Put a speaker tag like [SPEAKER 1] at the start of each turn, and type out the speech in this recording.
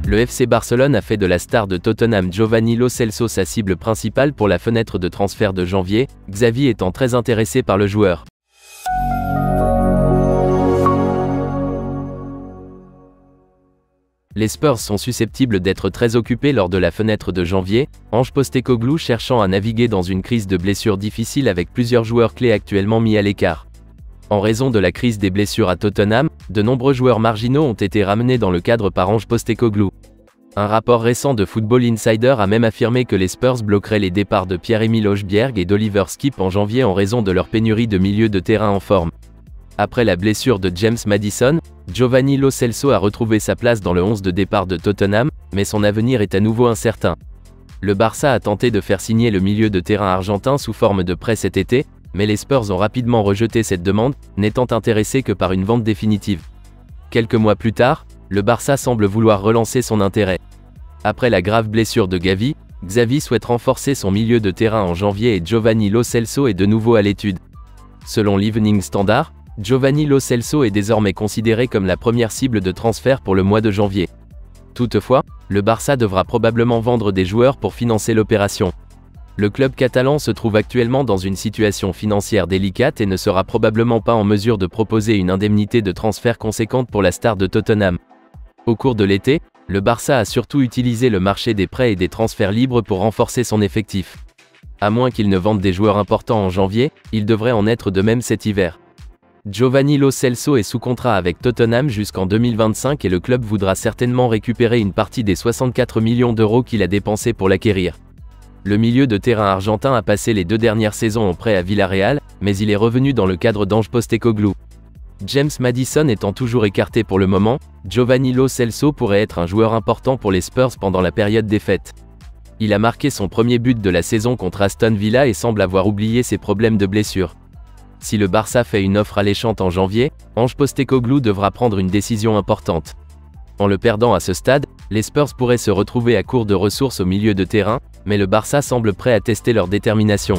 [SPEAKER 1] Le FC Barcelone a fait de la star de Tottenham Giovanni Lo Celso sa cible principale pour la fenêtre de transfert de janvier, Xavi étant très intéressé par le joueur. Les Spurs sont susceptibles d'être très occupés lors de la fenêtre de janvier, Ange Postecoglou cherchant à naviguer dans une crise de blessures difficile avec plusieurs joueurs clés actuellement mis à l'écart. En raison de la crise des blessures à Tottenham, de nombreux joueurs marginaux ont été ramenés dans le cadre par Ange Postecoglou. Un rapport récent de Football Insider a même affirmé que les Spurs bloqueraient les départs de Pierre-Emile Højbjerg et d'Oliver Skip en janvier en raison de leur pénurie de milieu de terrain en forme. Après la blessure de James Maddison, Giovanni Lo Celso a retrouvé sa place dans le 11 de départ de Tottenham, mais son avenir est à nouveau incertain. Le Barça a tenté de faire signer le milieu de terrain argentin sous forme de prêt cet été, mais les Spurs ont rapidement rejeté cette demande, n'étant intéressés que par une vente définitive. Quelques mois plus tard, le Barça semble vouloir relancer son intérêt. Après la grave blessure de Gavi, Xavi souhaite renforcer son milieu de terrain en janvier et Giovanni Lo Celso est de nouveau à l'étude. Selon l'Evening Standard, Giovanni Lo Celso est désormais considéré comme la première cible de transfert pour le mois de janvier. Toutefois, le Barça devra probablement vendre des joueurs pour financer l'opération. Le club catalan se trouve actuellement dans une situation financière délicate et ne sera probablement pas en mesure de proposer une indemnité de transfert conséquente pour la star de Tottenham. Au cours de l'été, le Barça a surtout utilisé le marché des prêts et des transferts libres pour renforcer son effectif. À moins qu'il ne vende des joueurs importants en janvier, il devrait en être de même cet hiver. Giovanni Lo Celso est sous contrat avec Tottenham jusqu'en 2025 et le club voudra certainement récupérer une partie des 64 millions d'euros qu'il a dépensés pour l'acquérir. Le milieu de terrain argentin a passé les 2 dernières saisons en prêt à Villarreal, mais il est revenu dans le cadre d'Ange Postecoglou. James Maddison étant toujours écarté pour le moment, Giovanni Lo Celso pourrait être un joueur important pour les Spurs pendant la période des fêtes. Il a marqué son premier but de la saison contre Aston Villa et semble avoir oublié ses problèmes de blessure. Si le Barça fait une offre alléchante en janvier, Ange Postecoglou devra prendre une décision importante. En le perdant à ce stade, les Spurs pourraient se retrouver à court de ressources au milieu de terrain, mais le Barça semble prêt à tester leur détermination.